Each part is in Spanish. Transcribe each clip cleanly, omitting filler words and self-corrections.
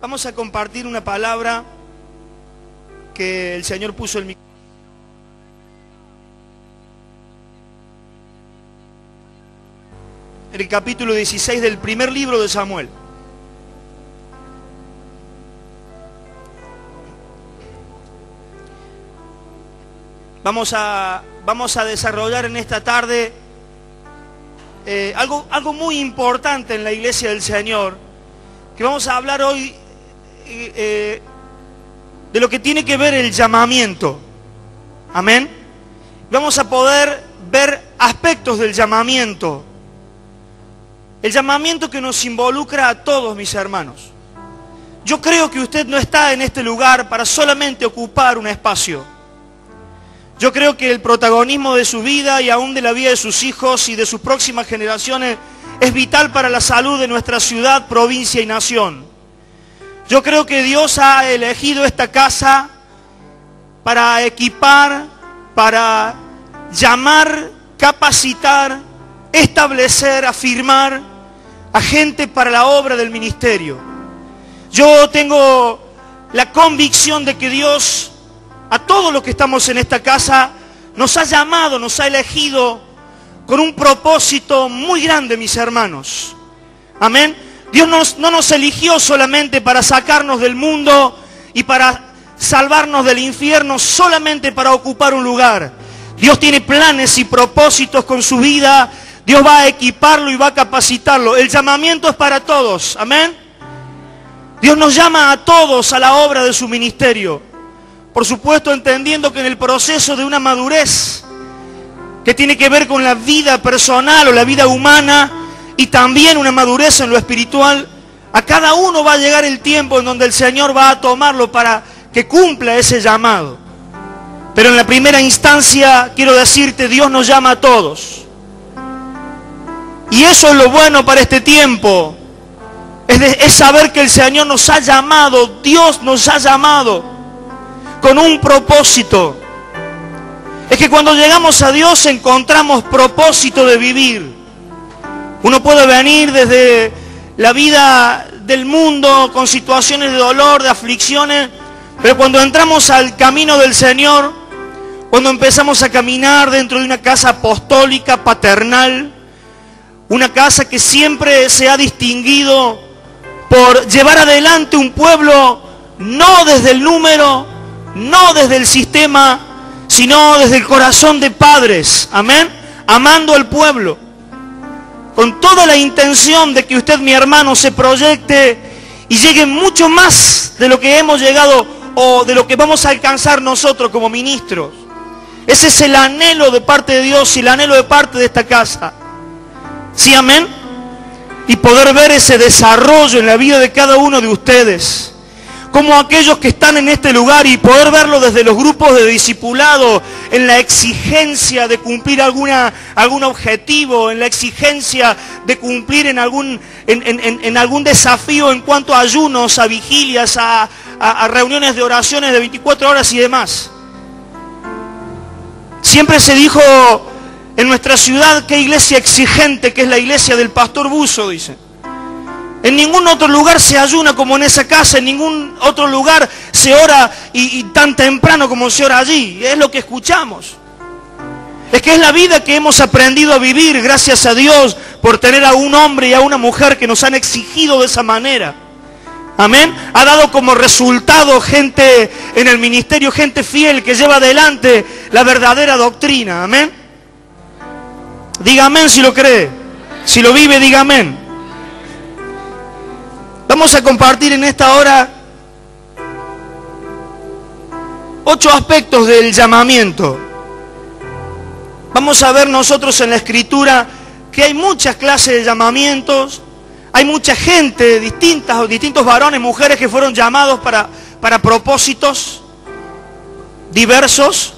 Vamos a compartir una palabra que el Señor puso en mi corazón. En el capítulo 16 del primer libro de Samuel. Vamos a desarrollar en esta tarde algo muy importante en la iglesia del Señor, que vamos a hablar hoy de lo que tiene que ver el llamamiento. Amén. Vamos a poder ver aspectos del llamamiento. El llamamiento que nos involucra a todos, mis hermanos. Yo creo que usted no está en este lugar para solamente ocupar un espacio. Yo creo que el protagonismo de su vida y aún de la vida de sus hijos y de sus próximas generaciones es vital para la salud de nuestra ciudad, provincia y nación. Yo creo que Dios ha elegido esta casa para equipar, para llamar, capacitar, establecer, afirmar a gente para la obra del ministerio. Yo tengo la convicción de que Dios, a todos los que estamos en esta casa, nos ha llamado, nos ha elegido con un propósito muy grande, mis hermanos. Amén. Dios no nos eligió solamente para sacarnos del mundo y para salvarnos del infierno, solamente para ocupar un lugar. Dios tiene planes y propósitos con su vida. Dios va a equiparlo y va a capacitarlo. El llamamiento es para todos. Amén. Dios nos llama a todos a la obra de su ministerio. Por supuesto, entendiendo que en el proceso de una madurez que tiene que ver con la vida personal o la vida humana y también una madurez en lo espiritual, a cada uno va a llegar el tiempo en donde el Señor va a tomarlo para que cumpla ese llamado. Pero en la primera instancia, quiero decirte, Dios nos llama a todos. Y eso es lo bueno para este tiempo. Es saber que el Señor nos ha llamado, Dios nos ha llamado con un propósito. Es que cuando llegamos a Dios encontramos propósito de vivir. Uno puede venir desde la vida del mundo con situaciones de dolor, de aflicciones, pero cuando entramos al camino del Señor, cuando empezamos a caminar dentro de una casa apostólica, paternal, una casa que siempre se ha distinguido por llevar adelante un pueblo no desde el número, no desde el sistema, sino desde el corazón de padres, amén, amando al pueblo, con toda la intención de que usted, mi hermano, se proyecte y llegue mucho más de lo que hemos llegado o de lo que vamos a alcanzar nosotros como ministros. Ese es el anhelo de parte de Dios y el anhelo de parte de esta casa. ¿Sí, amén? Y poder ver ese desarrollo en la vida de cada uno de ustedes, como aquellos que están en este lugar, y poder verlo desde los grupos de discipulado, en la exigencia de cumplir algún objetivo, en la exigencia de cumplir en algún desafío en cuanto a ayunos, a vigilias, a reuniones de oraciones de 24 horas y demás. Siempre se dijo en nuestra ciudad, qué iglesia exigente que es la iglesia del pastor Buzo, dice. En ningún otro lugar se ayuna como en esa casa, en ningún otro lugar se ora y tan temprano como se ora allí. Es lo que escuchamos. Es que es la vida que hemos aprendido a vivir, gracias a Dios, por tener a un hombre y a una mujer que nos han exigido de esa manera. Amén. Ha dado como resultado gente en el ministerio, gente fiel que lleva adelante la verdadera doctrina. Amén. Diga amén si lo cree. Si lo vive, diga amén. Vamos a compartir en esta hora 8 aspectos del llamamiento. Vamos a ver nosotros en la Escritura que hay muchas clases de llamamientos, hay mucha gente, distintos varones, mujeres que fueron llamados para propósitos diversos,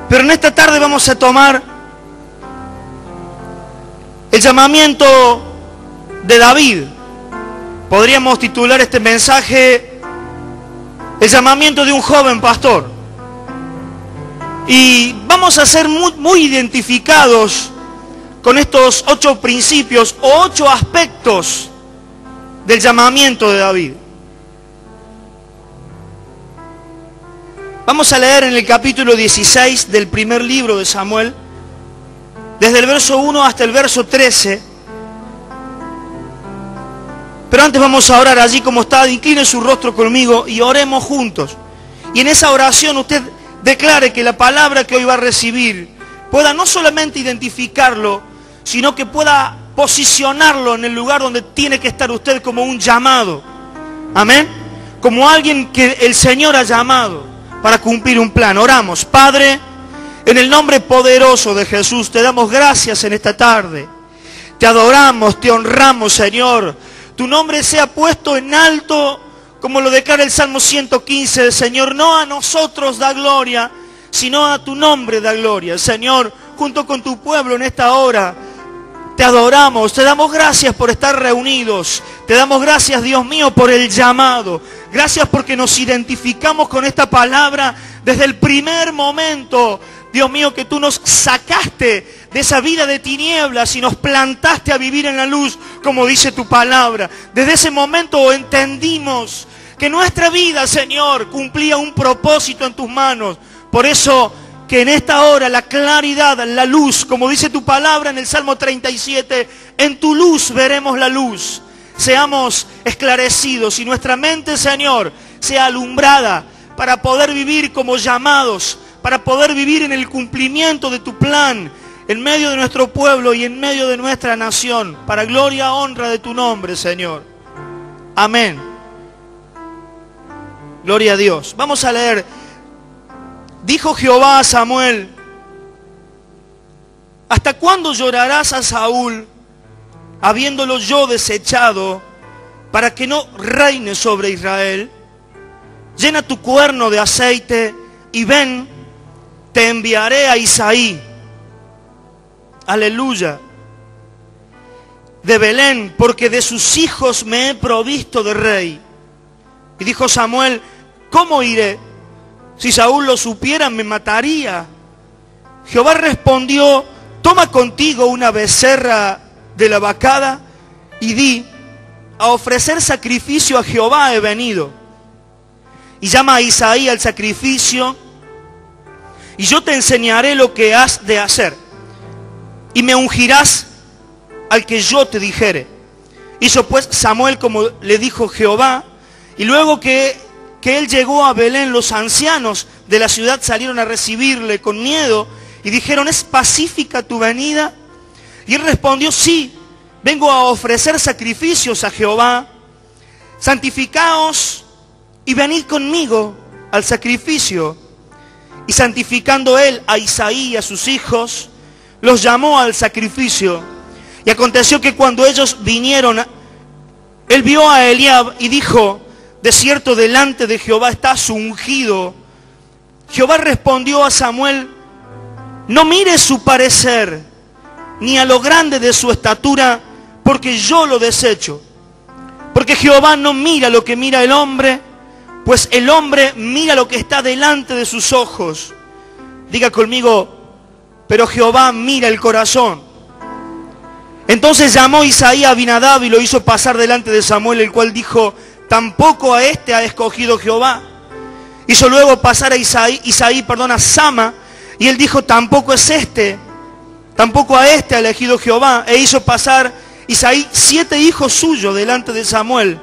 pero en esta tarde vamos a tomar el llamamiento de David. Podríamos titular este mensaje el llamamiento de un joven pastor. Y vamos a ser muy identificados con estos 8 principios o 8 aspectos del llamamiento de David. Vamos a leer en el capítulo 16 del primer libro de Samuel, desde el verso 1 hasta el verso 13. Pero antes vamos a orar allí como está. Incline su rostro conmigo y oremos juntos. Y en esa oración usted declare que la palabra que hoy va a recibir pueda no solamente identificarlo, sino que pueda posicionarlo en el lugar donde tiene que estar usted como un llamado. Amén. Como alguien que el Señor ha llamado para cumplir un plan. Oramos. Padre, en el nombre poderoso de Jesús, te damos gracias en esta tarde. Te adoramos, te honramos, Señor. Tu nombre sea puesto en alto, como lo declara el Salmo 115, Señor. No a nosotros da gloria, sino a tu nombre da gloria. Señor, junto con tu pueblo en esta hora, te adoramos, te damos gracias por estar reunidos. Te damos gracias, Dios mío, por el llamado. Gracias porque nos identificamos con esta palabra desde el primer momento, Dios mío, que tú nos sacaste de esa vida de tinieblas y nos plantaste a vivir en la luz, como dice tu palabra. Desde ese momento entendimos que nuestra vida, Señor, cumplía un propósito en tus manos. Por eso que en esta hora la claridad, la luz, como dice tu palabra en el Salmo 37, en tu luz veremos la luz. Seamos esclarecidos y nuestra mente, Señor, sea alumbrada para poder vivir como llamados, para poder vivir en el cumplimiento de tu plan, en medio de nuestro pueblo y en medio de nuestra nación, para gloria y honra de tu nombre, Señor. Amén. Gloria a Dios. Vamos a leer. Dijo Jehová a Samuel: ¿hasta cuándo llorarás a Saúl, habiéndolo yo desechado, para que no reine sobre Israel? Llena tu cuerno de aceite y ven, te enviaré a Isaí. Aleluya. De Belén, porque de sus hijos me he provisto de rey. Y dijo Samuel: ¿cómo iré? Si Saúl lo supiera, me mataría. Jehová respondió: toma contigo una becerra de la vacada y di: a ofrecer sacrificio a Jehová he venido. Y llama a Isaí al sacrificio, y yo te enseñaré lo que has de hacer, y me ungirás al que yo te dijere. Hizo pues Samuel como le dijo Jehová, y luego que él llegó a Belén, los ancianos de la ciudad salieron a recibirle con miedo y dijeron: ¿es pacífica tu venida? Y él respondió: sí, vengo a ofrecer sacrificios a Jehová. Santificaos y venid conmigo al sacrificio. Y santificando él a Isaí y a sus hijos, los llamó al sacrificio. Y aconteció que cuando ellos vinieron, él vio a Eliab y dijo: de cierto delante de Jehová está su ungido. Jehová respondió a Samuel: no mires su parecer, ni a lo grande de su estatura, porque yo lo desecho. Porque Jehová no mira lo que mira el hombre, pues el hombre mira lo que está delante de sus ojos. Diga conmigo: pero Jehová mira el corazón. Entonces llamó Isaí a Abinadab y lo hizo pasar delante de Samuel, el cual dijo: tampoco a este ha escogido Jehová. Hizo luego pasar a Isaí, a Sama, y él dijo: tampoco es este, tampoco a este ha elegido Jehová. E hizo pasar Isaí 7 hijos suyos delante de Samuel.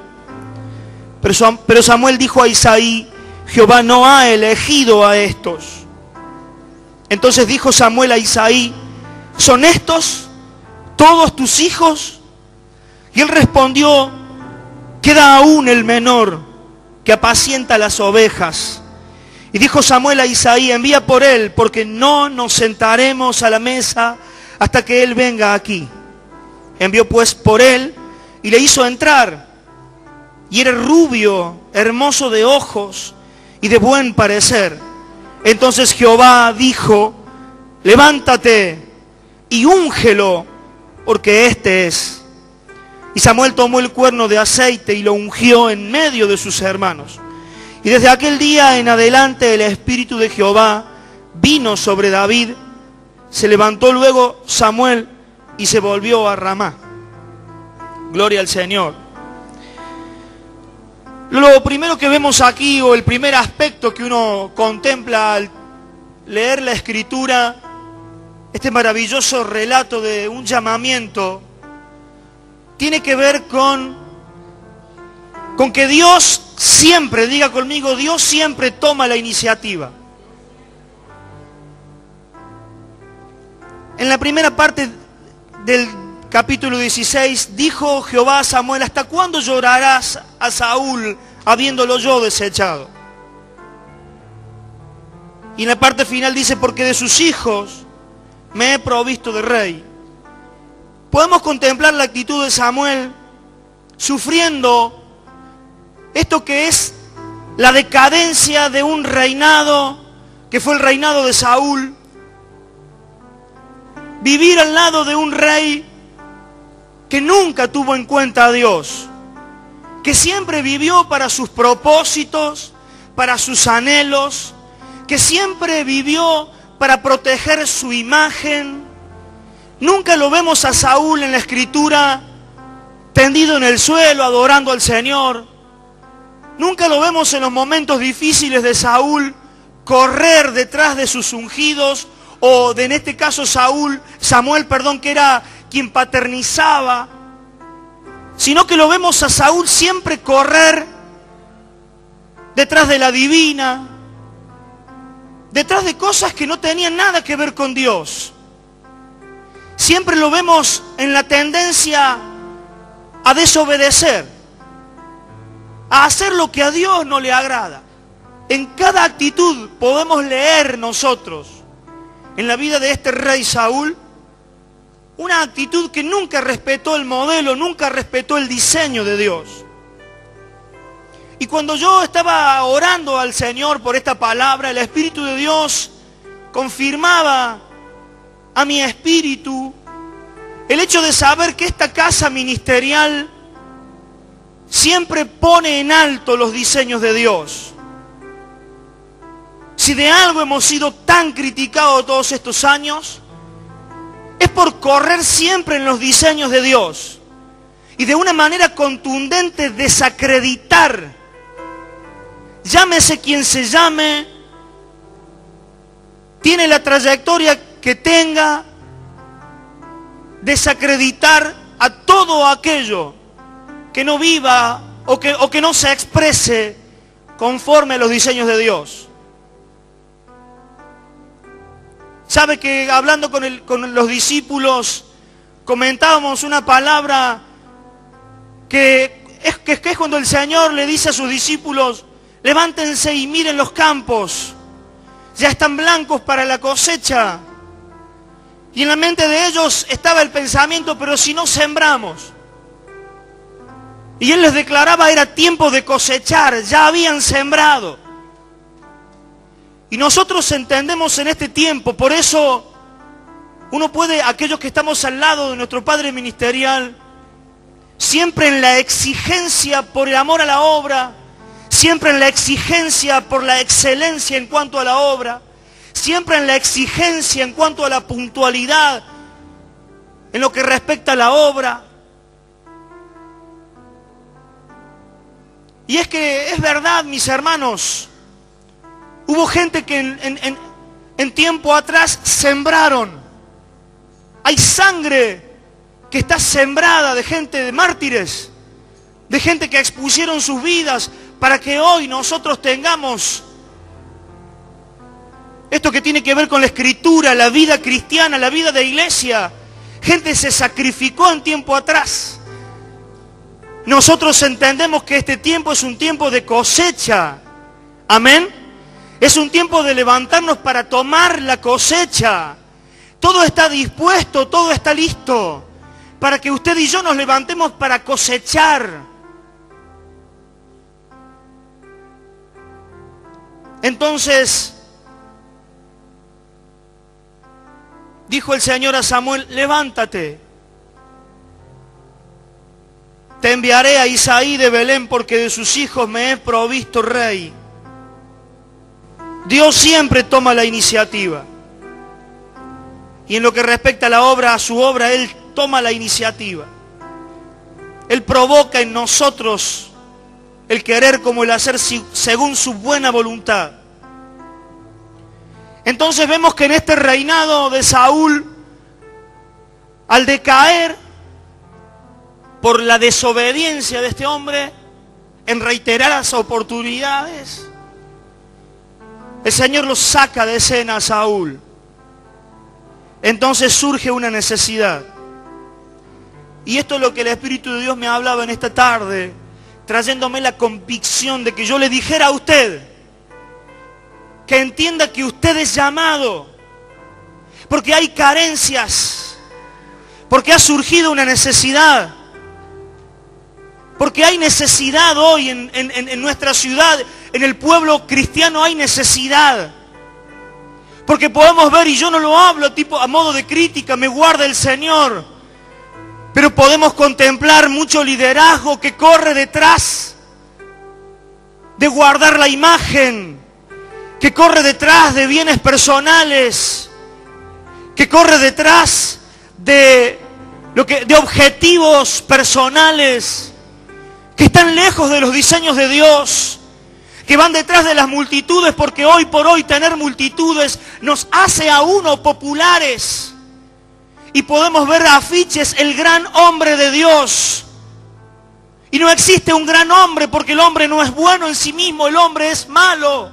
Pero Samuel dijo a Isaí: Jehová no ha elegido a estos. Entonces dijo Samuel a Isaí: ¿son estos todos tus hijos? Y él respondió: queda aún el menor, que apacienta las ovejas. Y dijo Samuel a Isaí: envía por él, porque no nos sentaremos a la mesa hasta que él venga aquí. Envió pues por él y le hizo entrar. Y era rubio, hermoso de ojos y de buen parecer. Entonces Jehová dijo: levántate y úngelo, porque este es. Y Samuel tomó el cuerno de aceite y lo ungió en medio de sus hermanos. Y desde aquel día en adelante el Espíritu de Jehová vino sobre David. Se levantó luego Samuel y se volvió a Ramá. Gloria al Señor. Lo primero que vemos aquí, o el primer aspecto que uno contempla al leer la Escritura, este maravilloso relato de un llamamiento, tiene que ver con que Dios siempre, diga conmigo, Dios siempre toma la iniciativa. En la primera parte del capítulo 16, dijo Jehová a Samuel: ¿hasta cuándo llorarás a Saúl habiéndolo yo desechado? Y en la parte final dice: porque de sus hijos me he provisto de rey. Podemos contemplar la actitud de Samuel sufriendo esto que es la decadencia de un reinado, que fue el reinado de Saúl. Vivir al lado de un rey que nunca tuvo en cuenta a Dios, que siempre vivió para sus propósitos, para sus anhelos, que siempre vivió para proteger su imagen. Nunca lo vemos a Saúl en la Escritura tendido en el suelo adorando al Señor. Nunca lo vemos en los momentos difíciles de Saúl correr detrás de sus ungidos, o en este caso Samuel, que era quien paternizaba, sino que lo vemos a Saúl siempre correr detrás de la divina, detrás de cosas que no tenían nada que ver con Dios. Siempre lo vemos en la tendencia a desobedecer, a hacer lo que a Dios no le agrada. En cada actitud podemos leer nosotros, en la vida de este rey Saúl, una actitud que nunca respetó el modelo, nunca respetó el diseño de Dios. Y cuando yo estaba orando al Señor por esta palabra, el Espíritu de Dios confirmaba a mi espíritu el hecho de saber que esta casa ministerial siempre pone en alto los diseños de Dios. Si de algo hemos sido tan criticados todos estos años, es por correr siempre en los diseños de Dios y de una manera contundente desacreditar, llámese quien se llame, tiene la trayectoria que tenga, desacreditar a todo aquello que no viva o que no se exprese conforme a los diseños de Dios. Sabe que hablando con los discípulos comentábamos una palabra que es cuando el Señor le dice a sus discípulos: levántense y miren los campos, ya están blancos para la cosecha. Y en la mente de ellos estaba el pensamiento: pero si no sembramos. Y Él les declaraba: era tiempo de cosechar, ya habían sembrado. Y nosotros entendemos en este tiempo, por eso uno puede, aquellos que estamos al lado de nuestro Padre Ministerial, siempre en la exigencia por el amor a la obra, siempre en la exigencia por la excelencia en cuanto a la obra, siempre en la exigencia en cuanto a la puntualidad en lo que respecta a la obra. Y es que es verdad, mis hermanos, hubo gente que en tiempo atrás sembraron. Hay sangre que está sembrada de gente, de mártires, de gente que expusieron sus vidas para que hoy nosotros tengamos esto que tiene que ver con la Escritura, la vida cristiana, la vida de iglesia. Gente se sacrificó en tiempo atrás. Nosotros entendemos que este tiempo es un tiempo de cosecha. Amén. Es un tiempo de levantarnos para tomar la cosecha. Todo está dispuesto, todo está listo para que usted y yo nos levantemos para cosechar. Entonces, dijo el Señor a Samuel: levántate, te enviaré a Isaí de Belén, porque de sus hijos me he provisto rey. Dios siempre toma la iniciativa. Y en lo que respecta a la obra, a su obra, Él toma la iniciativa. Él provoca en nosotros el querer como el hacer según su buena voluntad. Entonces vemos que en este reinado de Saúl, al decaer por la desobediencia de este hombre en reiteradas oportunidades, el Señor lo saca de escena a Saúl. Entonces surge una necesidad. Y esto es lo que el Espíritu de Dios me hablaba en esta tarde, trayéndome la convicción de que yo le dijera a usted, que entienda que usted es llamado, porque hay carencias, porque ha surgido una necesidad, porque hay necesidad hoy en nuestra ciudad, en el pueblo cristiano hay necesidad. Porque podemos ver, y yo no lo hablo a modo de crítica, me guarda el Señor, pero podemos contemplar mucho liderazgo que corre detrás de guardar la imagen, que corre detrás de bienes personales, que corre detrás de objetivos personales, que están lejos de los diseños de Dios, que van detrás de las multitudes, porque hoy por hoy tener multitudes nos hace a uno populares. Y podemos ver afiches, el gran hombre de Dios. Y no existe un gran hombre, porque el hombre no es bueno en sí mismo, el hombre es malo.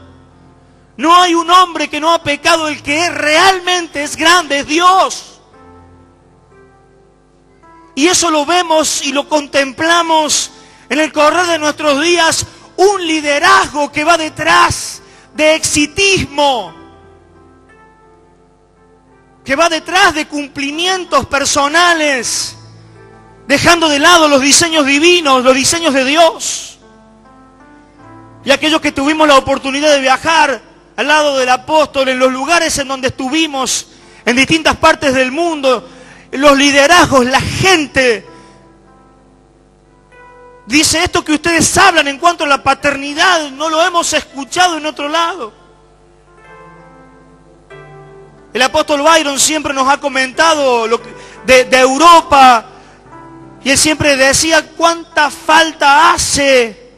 No hay un hombre que no ha pecado, el que realmente es grande es Dios. Y eso lo vemos y lo contemplamos en el correr de nuestros días, un liderazgo que va detrás de exitismo, que va detrás de cumplimientos personales, dejando de lado los diseños divinos, los diseños de Dios. Y aquellos que tuvimos la oportunidad de viajar al lado del apóstol, en los lugares en donde estuvimos, en distintas partes del mundo, los liderazgos, la gente, dice esto que ustedes hablan en cuanto a la paternidad, no lo hemos escuchado en otro lado. El apóstol Byron siempre nos ha comentado de Europa, y él siempre decía cuánta falta hace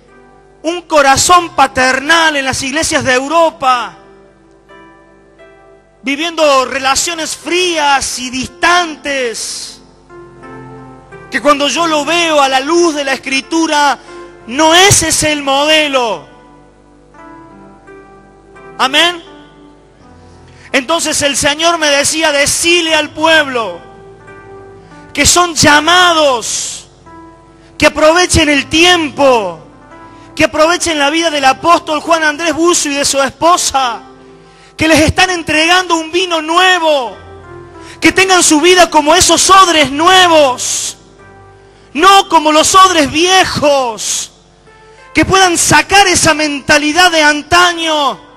un corazón paternal en las iglesias de Europa, viviendo relaciones frías y distantes, que cuando yo lo veo a la luz de la Escritura, no ese es el modelo. Amén. Entonces el Señor me decía, decile al pueblo que son llamados, que aprovechen el tiempo, que aprovechen la vida del apóstol Juan Andrés Bucio y de su esposa, que les están entregando un vino nuevo, que tengan su vida como esos odres nuevos, no como los odres viejos, que puedan sacar esa mentalidad de antaño,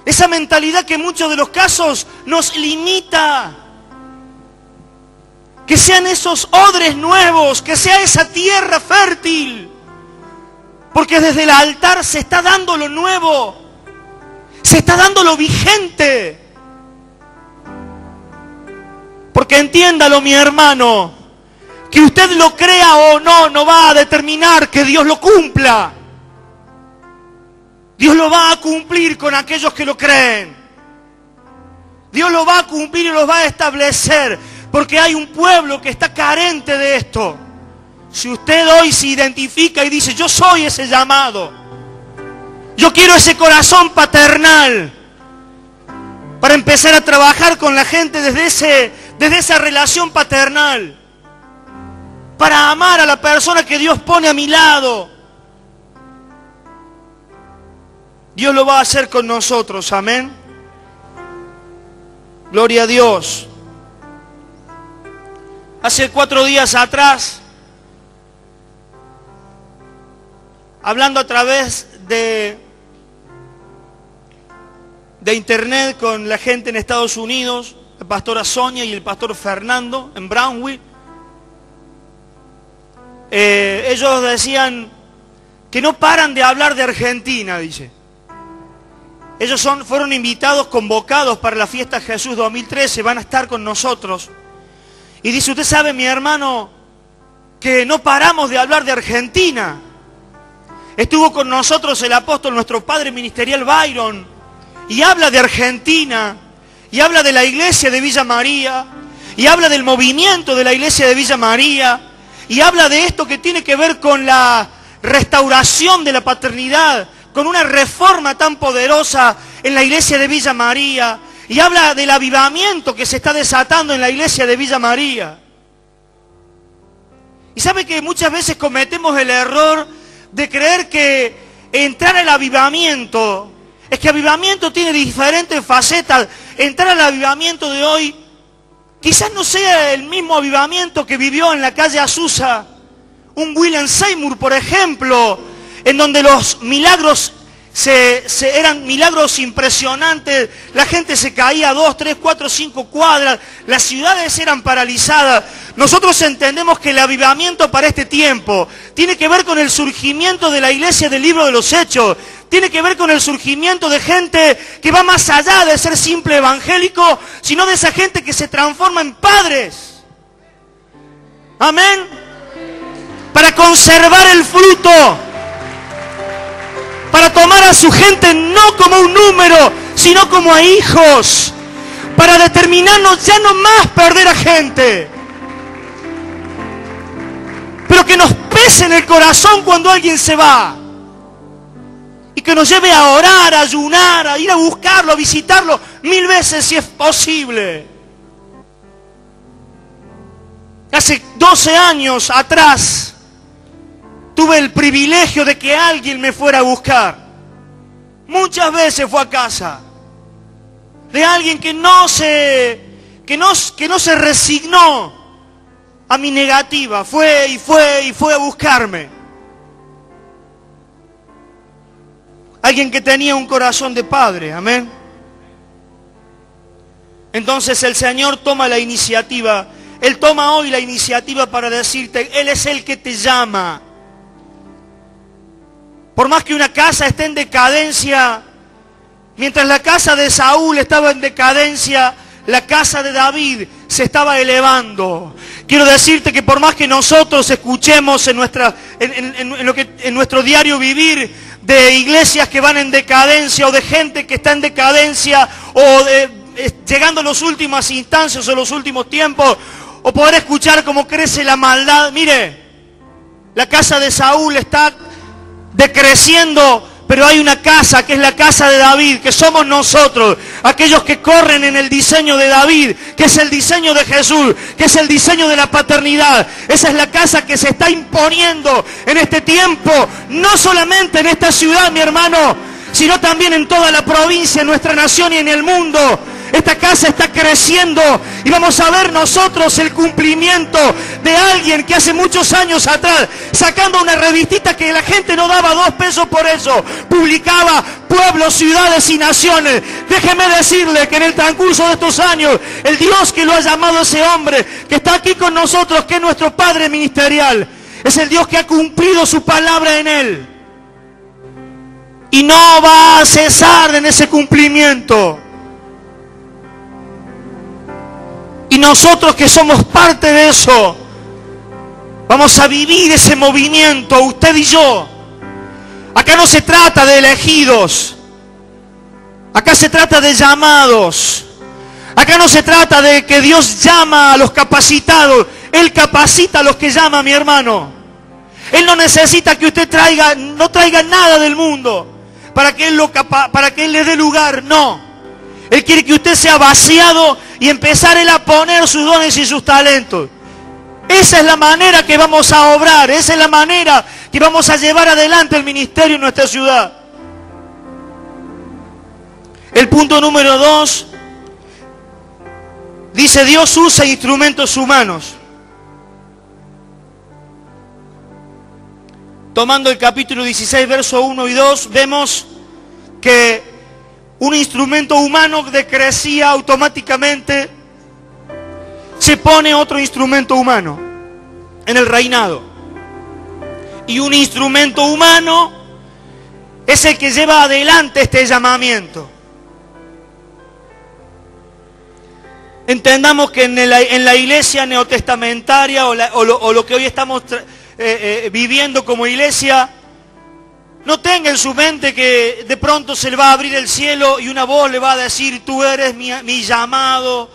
esa mentalidad que en muchos de los casos nos limita. Que sean esos odres nuevos, que sea esa tierra fértil, porque desde el altar se está dando lo nuevo, se está dando lo vigente. Porque entiéndalo, mi hermano, que usted lo crea o no, no va a determinar que Dios lo cumpla. Dios lo va a cumplir con aquellos que lo creen. Dios lo va a cumplir y lo va a establecer, porque hay un pueblo que está carente de esto. Si usted hoy se identifica y dice, yo soy ese llamado, yo quiero ese corazón paternal, para empezar a trabajar con la gente desde esa relación paternal, para amar a la persona que Dios pone a mi lado, Dios lo va a hacer con nosotros, amén. Gloria a Dios. Hace 4 días atrás, hablando a través de internet con la gente en Estados Unidos, la pastora Sonia y el pastor Fernando en Brownville, ellos decían que no paran de hablar de Argentina, dice. Ellos fueron invitados, convocados para la fiesta Jesús 2013, van a estar con nosotros. Y dice, usted sabe, mi hermano, que no paramos de hablar de Argentina. Estuvo con nosotros el apóstol, nuestro padre ministerial Byron, y habla de Argentina, y habla de la iglesia de Villa María, y habla del movimiento de la iglesia de Villa María, y habla de esto que tiene que ver con la restauración de la paternidad, con una reforma tan poderosa en la iglesia de Villa María, y habla del avivamiento que se está desatando en la iglesia de Villa María. Y sabe que muchas veces cometemos el error de creer que entrar al avivamiento, es que avivamiento tiene diferentes facetas. Entrar al avivamiento de hoy quizás no sea el mismo avivamiento que vivió en la calle Azusa un William Seymour, por ejemplo, en donde los milagros eran milagros impresionantes, la gente se caía 2, 3, 4, 5 cuadras, las ciudades eran paralizadas. Nosotros entendemos que el avivamiento para este tiempo tiene que ver con el surgimiento de la iglesia del libro de los Hechos, tiene que ver con el surgimiento de gente que va más allá de ser simple evangélico, sino de esa gente que se transforma en padres. Amén. Para conservar el fruto, para tomar a su gente no como un número, sino como a hijos, para determinarnos ya no más perder a gente, pero que nos pese en el corazón cuando alguien se va, y que nos lleve a orar, a ayunar, a ir a buscarlo, a visitarlo 1000 veces si es posible. Hace 12 años atrás tuve el privilegio de que alguien me fuera a buscar. Muchas veces fue a casa. De alguien que no se resignó a mi negativa. Fue a buscarme. Alguien que tenía un corazón de padre. Amén. Entonces el Señor toma la iniciativa. Él toma hoy la iniciativa para decirte, Él es el que te llama. Por más que una casa esté en decadencia, mientras la casa de Saúl estaba en decadencia, la casa de David se estaba elevando. Quiero decirte que por más que nosotros escuchemos en nuestro diario vivir de iglesias que van en decadencia o de gente que está en decadencia o llegando a las últimas instancias o los últimos tiempos, o poder escuchar cómo crece la maldad. Mire, la casa de Saúl está decreciendo, pero hay una casa que es la casa de David, que somos nosotros, aquellos que corren en el diseño de David, que es el diseño de Jesús, que es el diseño de la paternidad. Esa es la casa que se está imponiendo en este tiempo, no solamente en esta ciudad, mi hermano, sino también en toda la provincia, en nuestra nación y en el mundo. Esta casa está creciendo y vamos a ver nosotros el cumplimiento de alguien que hace muchos años atrás, sacando una revistita que la gente no daba 2 pesos por eso, publicaba pueblos, ciudades y naciones. Déjeme decirle que en el transcurso de estos años, el Dios que lo ha llamado a ese hombre, que está aquí con nosotros, que es nuestro Padre ministerial, es el Dios que ha cumplido su palabra en él. Y no va a cesar en ese cumplimiento. Y nosotros que somos parte de eso, vamos a vivir ese movimiento, usted y yo. Acá no se trata de elegidos. Acá se trata de llamados. Acá no se trata de que Dios llama a los capacitados. Él capacita a los que llama, mi hermano. Él no necesita que usted no traiga nada del mundo para que Él le dé lugar, no. Él quiere que usted sea vaciado y empezar Él a poner sus dones y sus talentos. Esa es la manera que vamos a obrar, esa es la manera que vamos a llevar adelante el ministerio en nuestra ciudad. El punto número 2 dice: Dios usa instrumentos humanos. Tomando el capítulo 16, verso 1 y 2, vemos que un instrumento humano decrecía automáticamente, se pone otro instrumento humano en el reinado. Y un instrumento humano es el que lleva adelante este llamamiento. Entendamos que en la iglesia neotestamentaria o lo que hoy estamos viviendo como iglesia, No tenga en su mente que de pronto se le va a abrir el cielo y una voz le va a decir, tú eres mi llamado.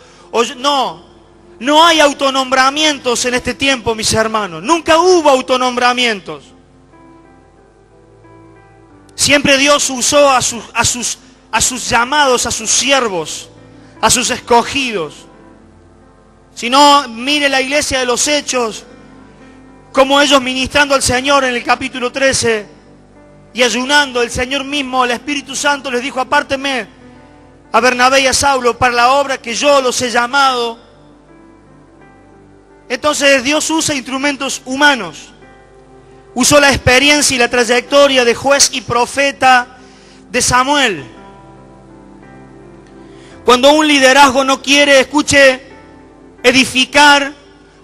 No hay autonombramientos en este tiempo, mis hermanos. Nunca hubo autonombramientos. Siempre Dios usó a sus llamados, a sus siervos, a sus escogidos. Si no, mire la iglesia de los Hechos, como ellos ministrando al Señor en el capítulo 13 y ayunando, el Señor mismo, el Espíritu Santo les dijo, apártenme a Bernabé y a Saulo para la obra que yo los he llamado. Entonces Dios usa instrumentos humanos. Usó la experiencia y la trayectoria de juez y profeta de Samuel. Cuando un liderazgo no quiere, escuche, edificar,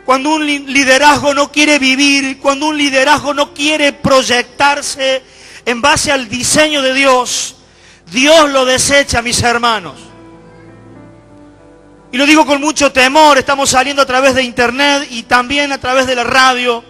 cuando un liderazgo no quiere vivir, cuando un liderazgo no quiere proyectarse en base al diseño de Dios, Dios lo desecha, mis hermanos. Y lo digo con mucho temor, estamos saliendo a través de internet y también a través de la radio.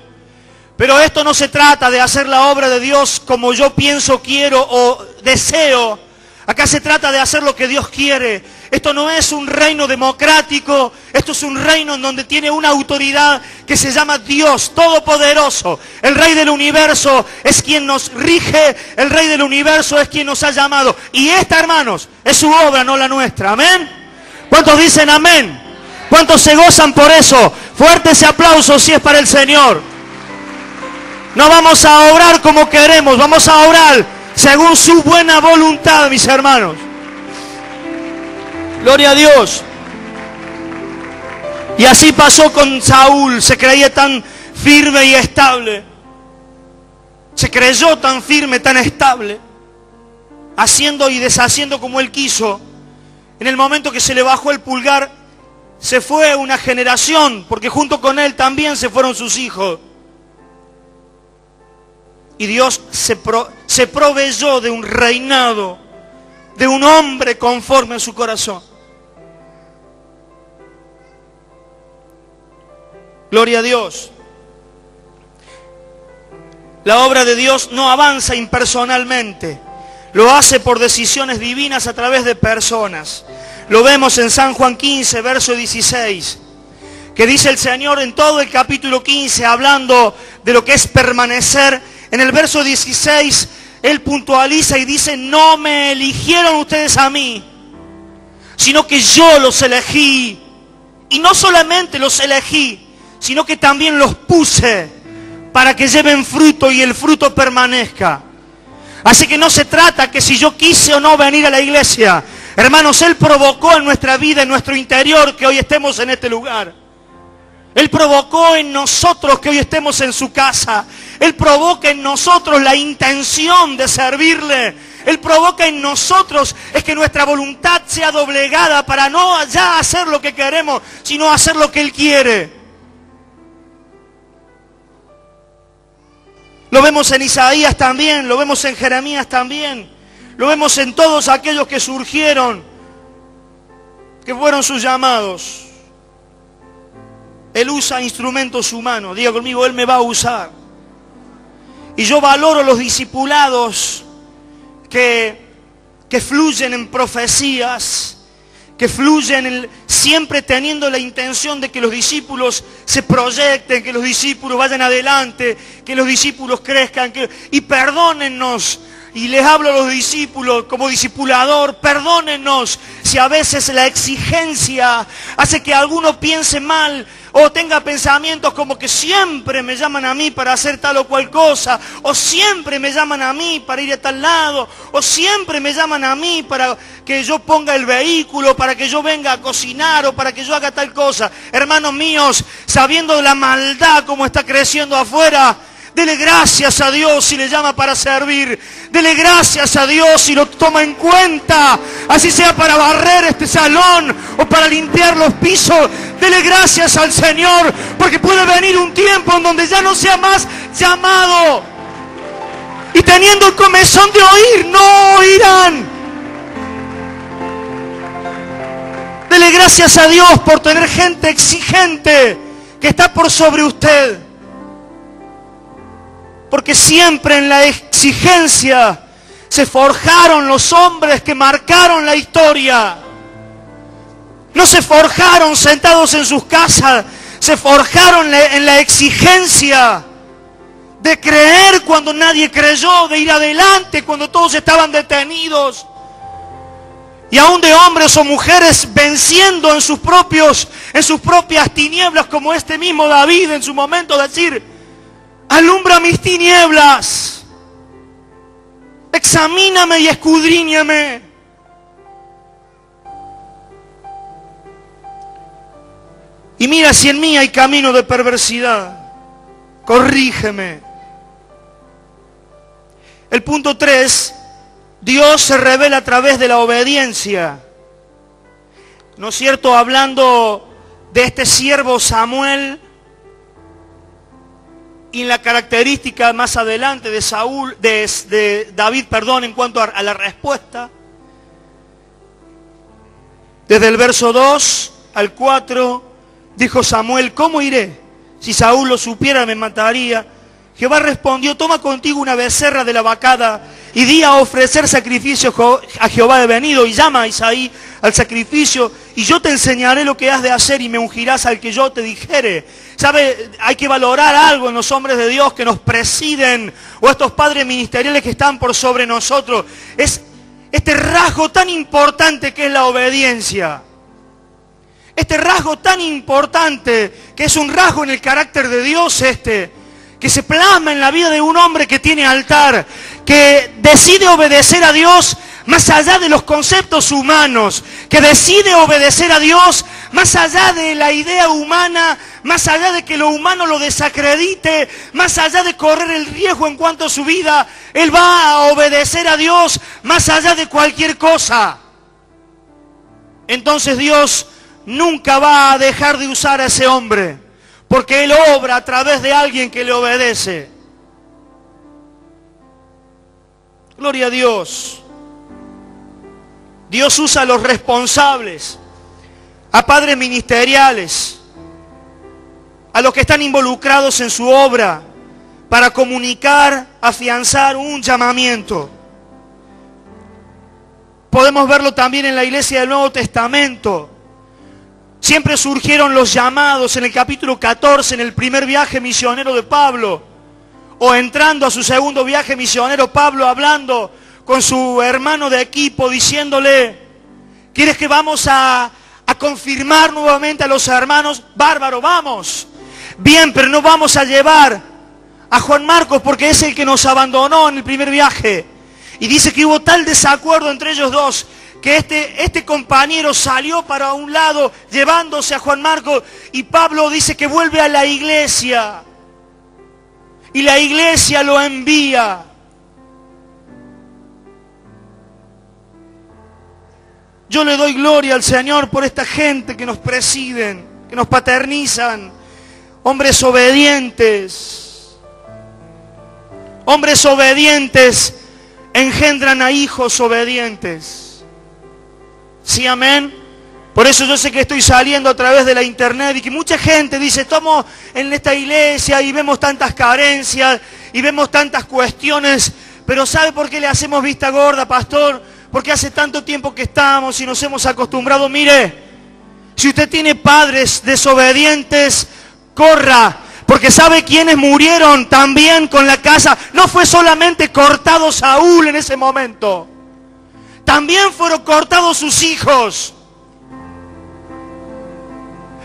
Pero esto no se trata de hacer la obra de Dios como yo pienso, quiero o deseo. Acá se trata de hacer lo que Dios quiere. Esto no es un reino democrático, esto es un reino en donde tiene una autoridad que se llama Dios Todopoderoso. El Rey del Universo es quien nos rige, el Rey del Universo es quien nos ha llamado. Y esta, hermanos, es su obra, no la nuestra. ¿Amén? ¿Cuántos dicen amén? ¿Cuántos se gozan por eso? Fuerte ese aplauso si es para el Señor. No vamos a obrar como queremos, vamos a obrar según su buena voluntad, mis hermanos. Gloria a Dios. Y así pasó con Saúl, se creía tan firme y estable. Se creyó tan firme, tan estable, haciendo y deshaciendo como él quiso. En el momento que se le bajó el pulgar, se fue una generación, porque junto con él también se fueron sus hijos. Y Dios se proveyó de un reinado, de un hombre conforme a su corazón. Gloria a Dios. La obra de Dios no avanza impersonalmente. Lo hace por decisiones divinas a través de personas. Lo vemos en San Juan 15, verso 16. Que dice el Señor en todo el capítulo 15, hablando de lo que es permanecer. En el verso 16, Él puntualiza y dice, no me eligieron ustedes a mí, sino que yo los elegí. Y no solamente los elegí, sino que también los puse para que lleven fruto y el fruto permanezca. Así que no se trata que si yo quise o no venir a la iglesia. Hermanos, Él provocó en nuestra vida, en nuestro interior, que hoy estemos en este lugar. Él provocó en nosotros que hoy estemos en su casa. Él provoca en nosotros la intención de servirle. Él provoca en nosotros es que nuestra voluntad sea doblegada para no ya hacer lo que queremos, sino hacer lo que Él quiere. Lo vemos en Isaías también, lo vemos en Jeremías también. Lo vemos en todos aquellos que surgieron, que fueron sus llamados. Él usa instrumentos humanos. Diga conmigo, Él me va a usar. Y yo valoro los discipulados que fluyen en profecías, que fluyen siempre teniendo la intención de que los discípulos se proyecten, que los discípulos vayan adelante, que los discípulos crezcan. Y perdónennos, y les hablo a los discípulos como discipulador, perdónennos si a veces la exigencia hace que alguno piense mal o tenga pensamientos como que siempre me llaman a mí para hacer tal o cual cosa, o siempre me llaman a mí para ir a tal lado, o siempre me llaman a mí para que yo ponga el vehículo, para que yo venga a cocinar o para que yo haga tal cosa. Hermanos míos, sabiendo la maldad como está creciendo afuera, dele gracias a Dios si le llama para servir. Dele gracias a Dios si lo toma en cuenta. Así sea para barrer este salón o para limpiar los pisos. Dele gracias al Señor porque puede venir un tiempo en donde ya no sea más llamado. Y teniendo comezón de oír, no oirán. Dele gracias a Dios por tener gente exigente que está por sobre usted. Porque siempre en la exigencia se forjaron los hombres que marcaron la historia. No se forjaron sentados en sus casas, se forjaron en la exigencia de creer cuando nadie creyó, de ir adelante cuando todos estaban detenidos. Y aún de hombres o mujeres venciendo en sus propias tinieblas, como este mismo David en su momento, decir: alumbra mis tinieblas, examíname y escudriñame. Y mira si en mí hay camino de perversidad, corrígeme. El punto 3, Dios se revela a través de la obediencia. ¿No es cierto? Hablando de este siervo Samuel y en la característica más adelante de David, en cuanto a la respuesta. Desde el verso 2 al 4, dijo Samuel: ¿cómo iré? Si Saúl lo supiera, me mataría. Jehová respondió: toma contigo una becerra de la vacada y di a ofrecer sacrificio a Jehová he venido, y llama a Isaí al sacrificio, y yo te enseñaré lo que has de hacer y me ungirás al que yo te dijere. ¿Sabe? Hay que valorar algo en los hombres de Dios que nos presiden, o estos padres ministeriales que están por sobre nosotros. Es este rasgo tan importante que es la obediencia. Este rasgo tan importante, que es un rasgo en el carácter de Dios que se plasma en la vida de un hombre que tiene altar, que decide obedecer a Dios más allá de los conceptos humanos, que decide obedecer a Dios más allá de la idea humana, más allá de que lo humano lo desacredite, más allá de correr el riesgo en cuanto a su vida. Él va a obedecer a Dios más allá de cualquier cosa. Entonces Dios nunca va a dejar de usar a ese hombre, porque Él obra a través de alguien que le obedece. Gloria a Dios. Dios usa a los responsables, a padres ministeriales, a los que están involucrados en su obra, para comunicar, afianzar un llamamiento. Podemos verlo también en la iglesia del Nuevo Testamento. Siempre surgieron los llamados en el capítulo 14, en el primer viaje misionero de Pablo, o entrando a su segundo viaje misionero, Pablo hablando con su hermano de equipo, diciéndole: ¿quieres que vamos a confirmar nuevamente a los hermanos? Bárbaro, vamos. Bien, pero no vamos a llevar a Juan Marcos porque es el que nos abandonó en el primer viaje. Y dice que hubo tal desacuerdo entre ellos dos, que este compañero salió para un lado llevándose a Juan Marcos, y Pablo dice que vuelve a la iglesia. Y la iglesia lo envía. Yo le doy gloria al Señor por esta gente que nos presiden, que nos paternizan. Hombres obedientes. Hombres obedientes engendran a hijos obedientes. Sí, amén. Por eso yo sé que estoy saliendo a través de la internet y que mucha gente dice: estamos en esta iglesia y vemos tantas carencias y vemos tantas cuestiones, pero ¿sabe por qué le hacemos vista gorda, pastor? Porque hace tanto tiempo que estamos y nos hemos acostumbrado. Mire, si usted tiene padres desobedientes, corra, porque ¿sabe quiénes murieron también con la casa? No fue solamente cortado Saúl en ese momento, también fueron cortados sus hijos.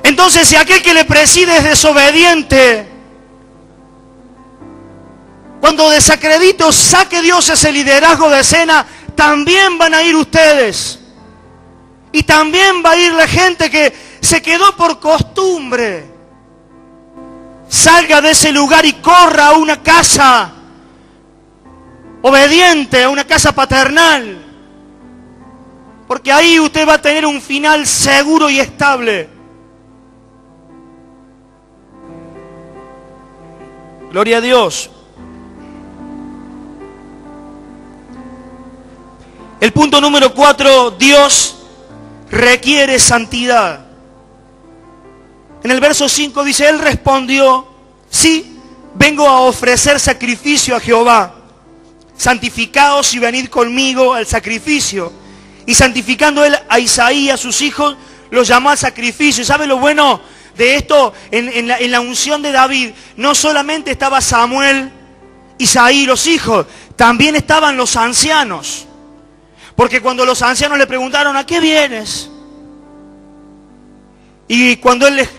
Entonces, si aquel que le preside es desobediente, cuando desacredite o saque Dios ese liderazgo de escena, también van a ir ustedes. Y también va a ir la gente que se quedó por costumbre. Salga de ese lugar y corra a una casa obediente, a una casa paternal. Porque ahí usted va a tener un final seguro y estable. Gloria a Dios. El punto número 4, Dios requiere santidad. En el verso 5 dice: Él respondió: sí, vengo a ofrecer sacrificio a Jehová. Santificaos y venid conmigo al sacrificio. Y santificando él a Isaí y a sus hijos, los llamó al sacrificio. ¿Sabe lo bueno de esto? En la unción de David, no solamente estaba Samuel, Isaí y los hijos, también estaban los ancianos. Porque cuando los ancianos le preguntaron, ¿a qué vienes? Y cuando él les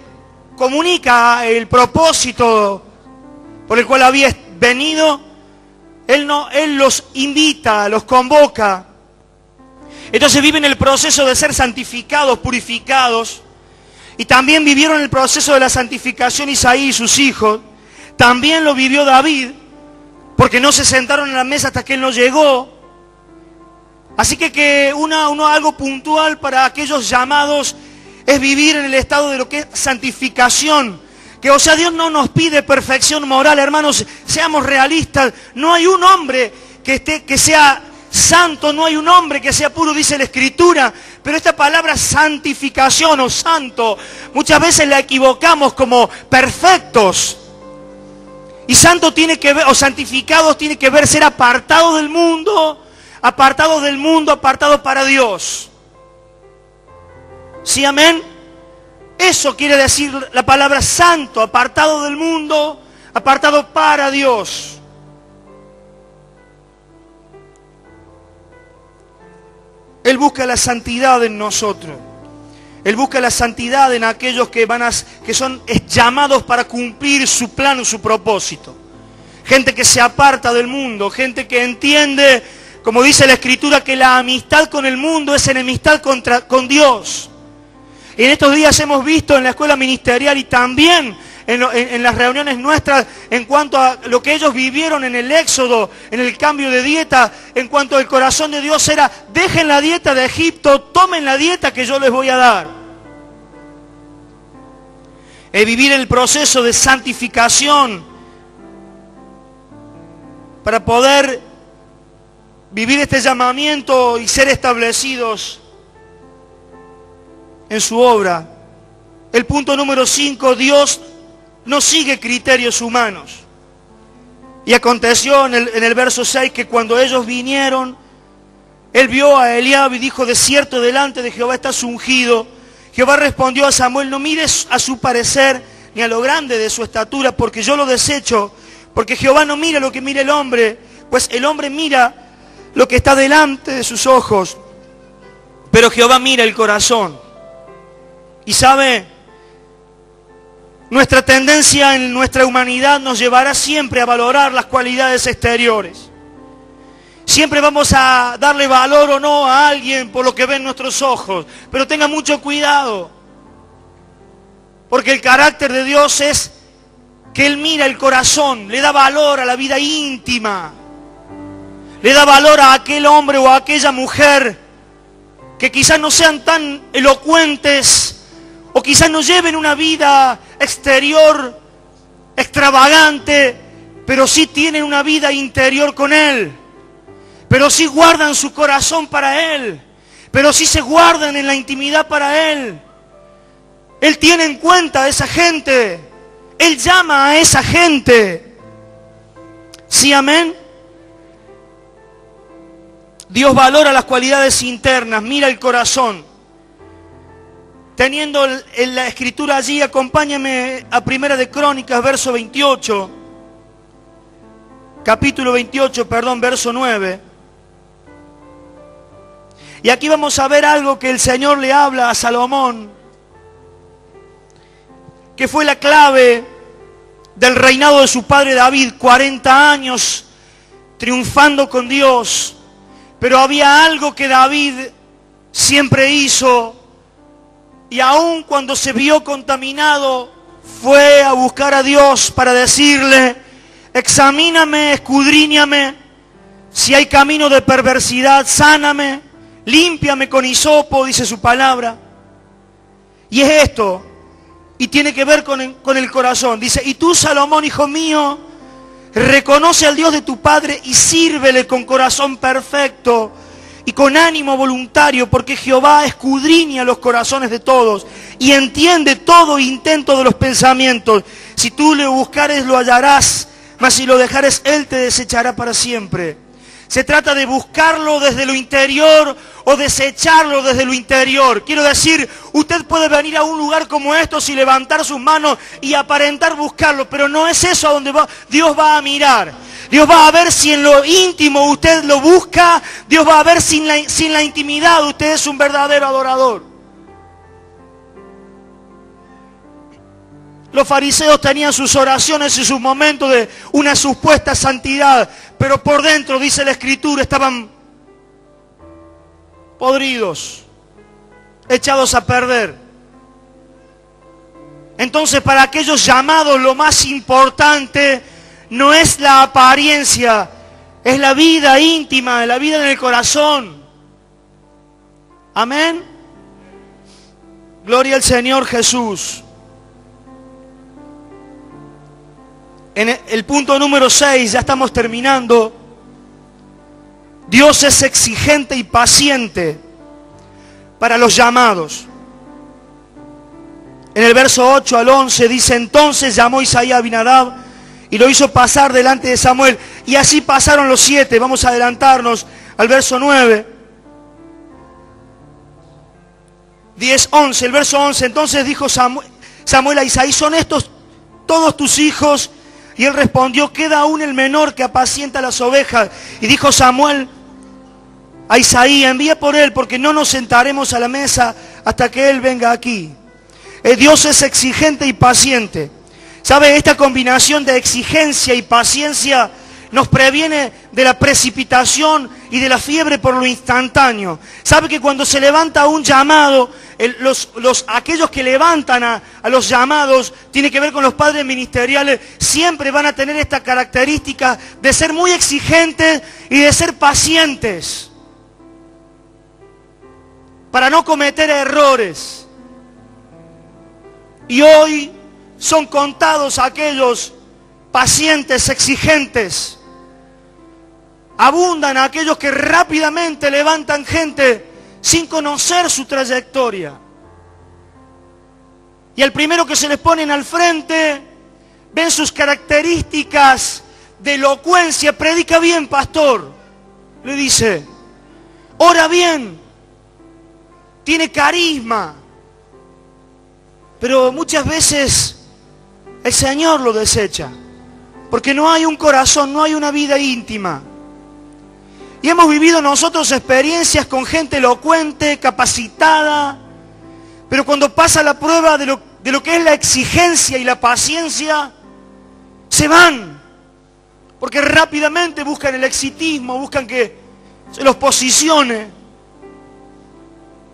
comunica el propósito por el cual había venido, él los invita, los convoca. Entonces viven el proceso de ser santificados, purificados. Y también vivieron el proceso de la santificación Isaí y sus hijos. También lo vivió David, porque no se sentaron en la mesa hasta que él no llegó. Así que algo puntual para aquellos llamados es vivir en el estado de lo que es santificación. Que, o sea, Dios no nos pide perfección moral, hermanos, seamos realistas. No hay un hombre que sea santo, no hay un hombre que sea puro, dice la Escritura. Pero esta palabra santificación o santo, muchas veces la equivocamos como perfectos. Y santo tiene que ver, o santificados tiene que ver ser apartado del mundo, apartado para Dios. ¿Sí, amén? Eso quiere decir la palabra santo, apartado del mundo, apartado para Dios. Él busca la santidad en nosotros. Él busca la santidad en aquellos que son llamados para cumplir su plan, su propósito. Gente que se aparta del mundo, gente que entiende, como dice la Escritura, que la amistad con el mundo es enemistad con Dios. Y en estos días hemos visto en la escuela ministerial y también en las reuniones nuestras, en cuanto a lo que ellos vivieron en el éxodo, en el cambio de dieta, en cuanto al corazón de Dios era, dejen la dieta de Egipto, tomen la dieta que yo les voy a dar. Vivir el proceso de santificación para poder vivir este llamamiento y ser establecidos en su obra. El punto número 5, Dios no sigue criterios humanos. Y aconteció en el verso 6 que cuando ellos vinieron, él vio a Eliab y dijo, de cierto delante de Jehová estás ungido. Jehová respondió a Samuel, no mires a su parecer ni a lo grande de su estatura, porque yo lo desecho. Porque Jehová no mira lo que mira el hombre, pues el hombre mira lo que está delante de sus ojos, pero Jehová mira el corazón. Y sabe, nuestra tendencia en nuestra humanidad nos llevará siempre a valorar las cualidades exteriores. Siempre vamos a darle valor o no a alguien por lo que ven nuestros ojos. Pero tenga mucho cuidado, porque el carácter de Dios es que Él mira el corazón, le da valor a la vida íntima, le da valor a aquel hombre o a aquella mujer que quizás no sean tan elocuentes, o quizás no lleven una vida exterior extravagante, pero sí tienen una vida interior con Él. Pero sí guardan su corazón para Él. Pero sí se guardan en la intimidad para Él. Él tiene en cuenta a esa gente. Él llama a esa gente. ¿Sí, amén? Dios valora las cualidades internas, mira el corazón. Teniendo en la Escritura allí, acompáñame a Primera de Crónicas, verso 28. Capítulo 28, verso 9. Y aquí vamos a ver algo que el Señor le habla a Salomón, que fue la clave del reinado de su padre David, 40 años triunfando con Dios. Pero había algo que David siempre hizo, y aun cuando se vio contaminado, fue a buscar a Dios para decirle, examíname, escudriñame, si hay camino de perversidad, sáname, límpiame con hisopo, dice su palabra. Y es esto, y tiene que ver con el corazón. Dice, y tú, Salomón, hijo mío, reconoce al Dios de tu padre y sírvele con corazón perfecto y con ánimo voluntario, porque Jehová escudriña los corazones de todos y entiende todo intento de los pensamientos. Si tú le buscares, lo hallarás, mas si lo dejares, Él te desechará para siempre. Se trata de buscarlo desde lo interior o desecharlo desde lo interior. Quiero decir, usted puede venir a un lugar como estos y levantar sus manos y aparentar buscarlo, pero no es eso a donde Dios va a mirar. Dios va a ver si en lo íntimo usted lo busca. Dios va a ver si en la intimidad usted es un verdadero adorador. Los fariseos tenían sus oraciones y sus momentos de una supuesta santidad, pero por dentro, dice la Escritura, estaban podridos, echados a perder. Entonces, para aquellos llamados, lo más importante no es la apariencia, es la vida íntima, la vida en el corazón. Amén. Gloria al Señor Jesús. En el punto número 6, ya estamos terminando. Dios es exigente y paciente para los llamados. En el verso 8 al 11 dice: entonces llamó Isaías a Abinadab y lo hizo pasar delante de Samuel. Y así pasaron los 7. Vamos a adelantarnos al verso 9. 10, 11. El verso 11. Entonces dijo Samuel a Isaí: ¿son estos todos tus hijos? Y él respondió: queda aún el menor que apacienta las ovejas. Y dijo Samuel a Isaí: envía por él, porque no nos sentaremos a la mesa hasta que él venga aquí. Dios es exigente y paciente. ¿Sabe? Esta combinación de exigencia y paciencia nos previene de la precipitación y de la fiebre por lo instantáneo. ¿Sabe que cuando se levanta un llamado, aquellos que levantan a los llamados, tiene que ver con los padres ministeriales, siempre van a tener esta característica de ser muy exigentes y de ser pacientes para no cometer errores? Y hoy son contados aquellos pacientes, exigentes. Abundan aquellos que rápidamente levantan gente sin conocer su trayectoria. Y el primero que se les ponen al frente, ven sus características de elocuencia. Predica bien, pastor, le dice. Ora bien, tiene carisma. Pero muchas veces el Señor lo desecha, porque no hay un corazón, no hay una vida íntima. Y hemos vivido nosotros experiencias con gente elocuente, capacitada, pero cuando pasa la prueba de lo que es la exigencia y la paciencia, se van, porque rápidamente buscan el exitismo, buscan que se los posicione.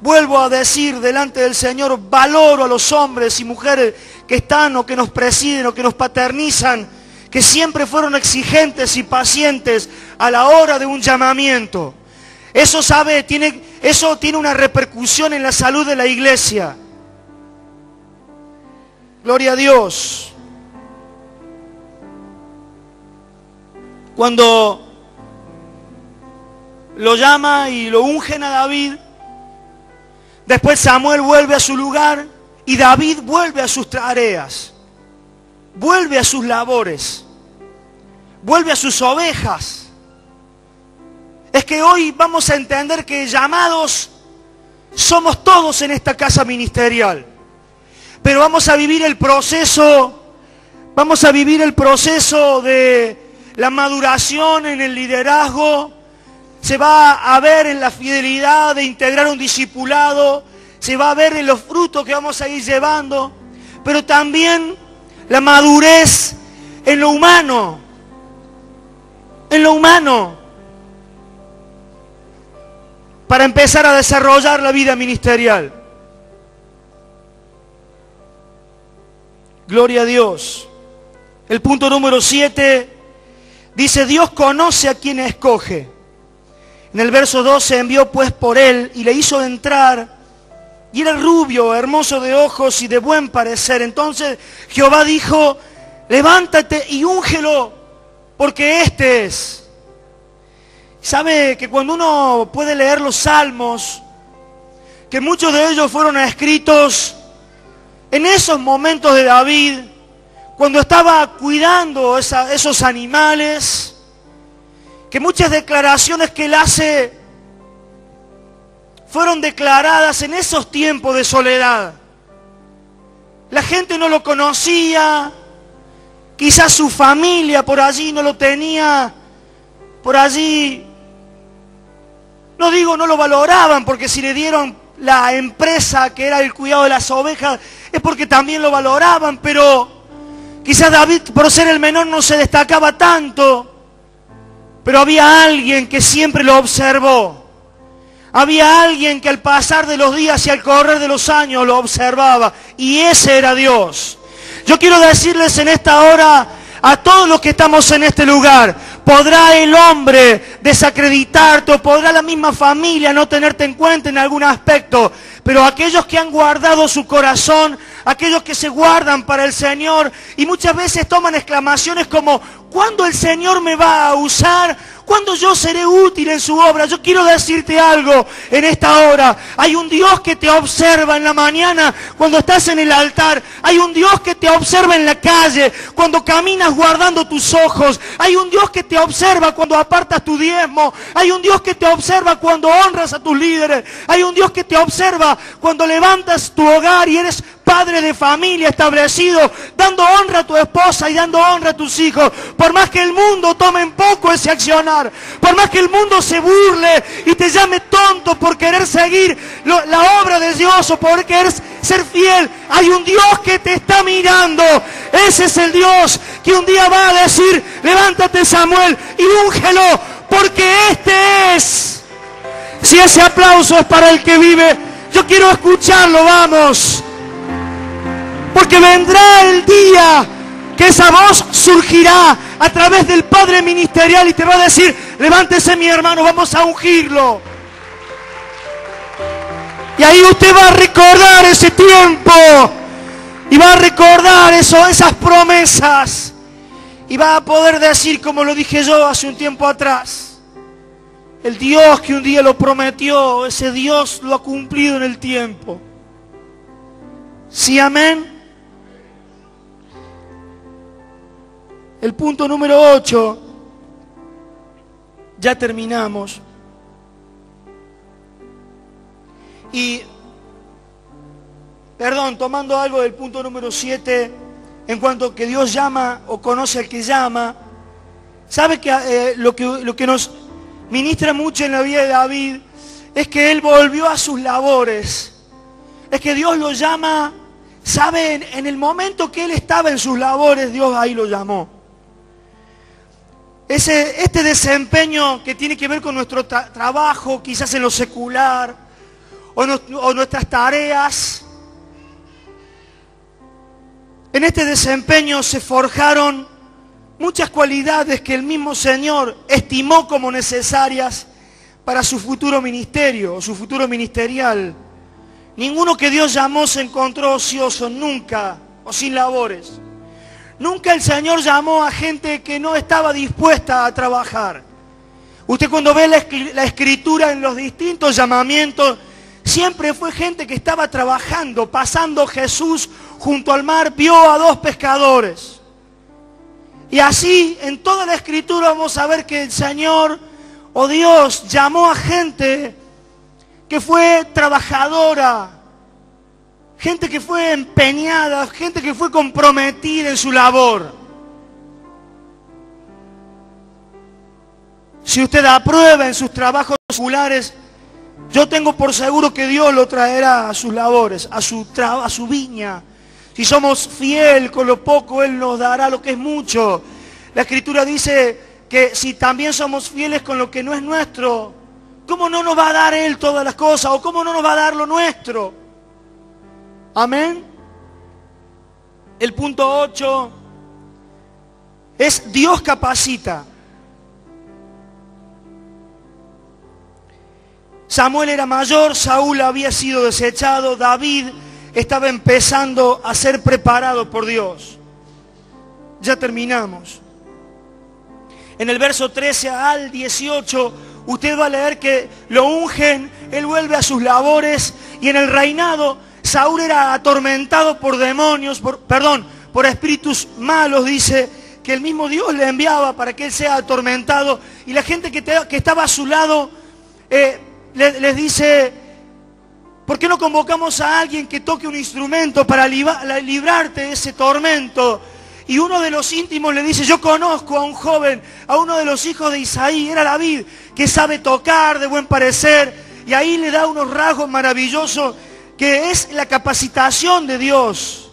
Vuelvo a decir delante del Señor, valoro a los hombres y mujeres que están o que nos presiden o que nos paternizan, que siempre fueron exigentes y pacientes a la hora de un llamamiento. Eso, ¿sabe? Eso tiene una repercusión en la salud de la iglesia. Gloria a Dios. Cuando lo llama y lo ungen a David, después Samuel vuelve a su lugar y David vuelve a sus tareas, vuelve a sus labores, vuelve a sus ovejas. Es que hoy vamos a entender que llamados somos todos en esta casa ministerial, pero vamos a vivir el proceso de la maduración en el liderazgo. Se va a ver en la fidelidad de integrar un discipulado, se va a ver en los frutos que vamos a ir llevando, pero también la madurez en lo humano, para empezar a desarrollar la vida ministerial. Gloria a Dios. El punto número 7 dice: Dios conoce a quien escoge. En el verso 12, envió pues por él y le hizo entrar, y era rubio, hermoso de ojos y de buen parecer. Entonces Jehová dijo: levántate y úngelo, porque este es. Sabe que cuando uno puede leer los salmos, que muchos de ellos fueron escritos en esos momentos de David, cuando estaba cuidando esos animales, que muchas declaraciones que él hace fueron declaradas en esos tiempos de soledad. La gente no lo conocía, quizás su familia por allí no lo tenía, por allí, no digo no lo valoraban, porque si le dieron la empresa que era el cuidado de las ovejas, es porque también lo valoraban, pero quizás David, por ser el menor, no se destacaba tanto, pero había alguien que siempre lo observó. Había alguien que al pasar de los días y al correr de los años lo observaba, y ese era Dios. Yo quiero decirles en esta hora a todos los que estamos en este lugar: podrá el hombre desacreditarte, o podrá la misma familia no tenerte en cuenta en algún aspecto, pero aquellos que han guardado su corazón, aquellos que se guardan para el Señor, y muchas veces toman exclamaciones como: ¿cuándo el Señor me va a usar? ¿Cuándo yo seré útil en su obra? Yo quiero decirte algo en esta hora. Hay un Dios que te observa en la mañana cuando estás en el altar. Hay un Dios que te observa en la calle cuando caminas guardando tus ojos. Hay un Dios que te observa cuando apartas tu diezmo. Hay un Dios que te observa cuando honras a tus líderes. Hay un Dios que te observa cuando levantas tu hogar y eres padre de familia establecido, dando honra a tu esposa y dando honra a tus hijos. Por más que el mundo tome en poco ese accionar, por más que el mundo se burle y te llame tonto por querer seguir la obra de Dios o por querer ser fiel, hay un Dios que te está mirando. Ese es el Dios que un día va a decir: levántate, Samuel, y úngelo, porque este es. Si ese aplauso es para el que vive, yo quiero escucharlo, vamos. Porque vendrá el día que esa voz surgirá a través del Padre Ministerial y te va a decir: levántese, mi hermano, vamos a ungirlo. Y ahí usted va a recordar ese tiempo y va a recordar esas promesas y va a poder decir, como lo dije yo hace un tiempo atrás: el Dios que un día lo prometió, ese Dios lo ha cumplido en el tiempo. ¿Sí, amén? El punto número 8, ya terminamos. Y, tomando algo del punto número 7, en cuanto a que Dios llama o conoce al que llama, ¿sabe que lo que nos ministra mucho en la vida de David es que él volvió a sus labores? Es que Dios lo llama, ¿sabe? En el momento que él estaba en sus labores, Dios ahí lo llamó. Este desempeño que tiene que ver con nuestro trabajo, quizás en lo secular, o nuestras tareas, en este desempeño se forjaron muchas cualidades que el mismo Señor estimó como necesarias para su futuro ministerio, o su futuro ministerial. Ninguno que Dios llamó se encontró ocioso, nunca, o sin labores. Nunca el Señor llamó a gente que no estaba dispuesta a trabajar. Usted cuando ve la Escritura en los distintos llamamientos, siempre fue gente que estaba trabajando. Pasando Jesús junto al mar, vio a 2 pescadores. Y así, en toda la Escritura vamos a ver que el Señor, o Dios, llamó a gente que fue trabajadora, gente que fue empeñada, gente que fue comprometida en su labor. Si usted aprueba en sus trabajos seculares, yo tengo por seguro que Dios lo traerá a sus labores, a su viña. Si somos fieles con lo poco, Él nos dará lo que es mucho. La Escritura dice que si también somos fieles con lo que no es nuestro, ¿cómo no nos va a dar Él todas las cosas? ¿O cómo no nos va a dar lo nuestro? Amén. El punto 8 es: Dios capacita. Samuel era mayor, Saúl había sido desechado, David estaba empezando a ser preparado por Dios. Ya terminamos. En el verso 13 al 18, usted va a leer que lo ungen, él vuelve a sus labores, y en el reinado Saúl era atormentado por demonios, por espíritus malos, dice, que el mismo Dios le enviaba para que él sea atormentado, y la gente que estaba a su lado les dice: ¿por qué no convocamos a alguien que toque un instrumento para librarte de ese tormento? Y uno de los íntimos le dice: yo conozco a un joven, a uno de los hijos de Isaí, era David, que sabe tocar, de buen parecer, y ahí le da unos rasgos maravillosos, que es la capacitación de Dios,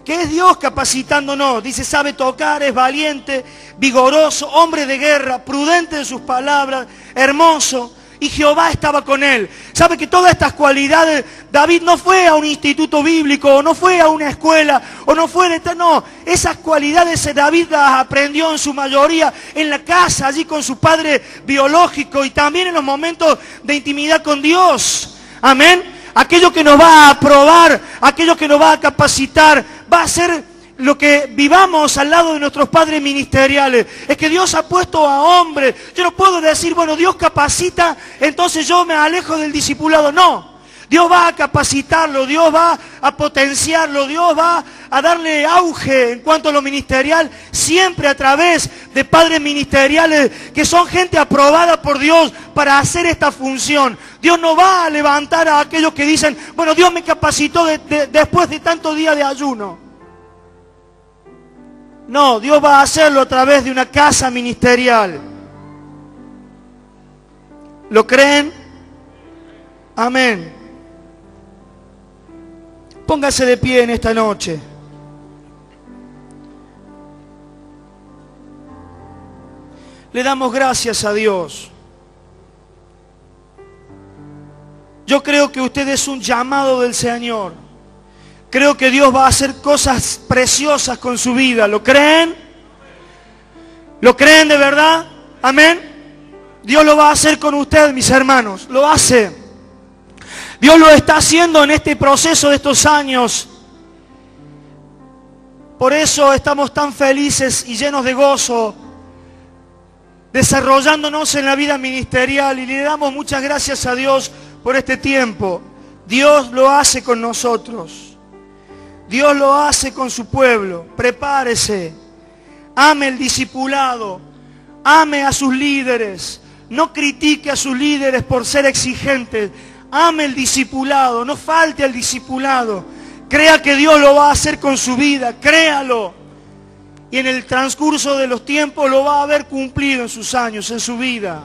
que es Dios capacitándonos. Dice: sabe tocar, es valiente, vigoroso, hombre de guerra, prudente en sus palabras, hermoso. Y Jehová estaba con él. ¿Sabe que todas estas cualidades, David no fue a un instituto bíblico, o no fue a una escuela, o no fue... No, esas cualidades David las aprendió en su mayoría en la casa, allí con su padre biológico, y también en los momentos de intimidad con Dios. Amén. Aquello que nos va a aprobar, aquello que nos va a capacitar, va a ser lo que vivamos al lado de nuestros padres ministeriales. Es que Dios ha puesto a hombres. Yo no puedo decir: bueno, Dios capacita, entonces yo me alejo del discipulado. No, Dios va a capacitarlo, Dios va a potenciarlo, Dios va a darle auge en cuanto a lo ministerial, siempre a través de padres ministeriales que son gente aprobada por Dios para hacer esta función. Dios no va a levantar a aquellos que dicen: bueno, Dios me capacitó después de tantos días de ayuno. No, Dios va a hacerlo a través de una casa ministerial. ¿Lo creen? Amén. Póngase de pie en esta noche. Le damos gracias a Dios. Yo creo que usted es un llamado del Señor. Creo que Dios va a hacer cosas preciosas con su vida. ¿Lo creen? ¿Lo creen de verdad? Amén. Dios lo va a hacer con usted, mis hermanos. Lo hace. Dios lo está haciendo en este proceso de estos años. Por eso estamos tan felices y llenos de gozo, desarrollándonos en la vida ministerial, y le damos muchas gracias a Dios por este tiempo. Dios lo hace con nosotros. Dios lo hace con su pueblo. Prepárese. Ame el discipulado. Ame a sus líderes. No critique a sus líderes por ser exigentes. Ame el discipulado. No falte al discipulado. Crea que Dios lo va a hacer con su vida. Créalo. Y en el transcurso de los tiempos lo va a haber cumplido en sus años, en su vida.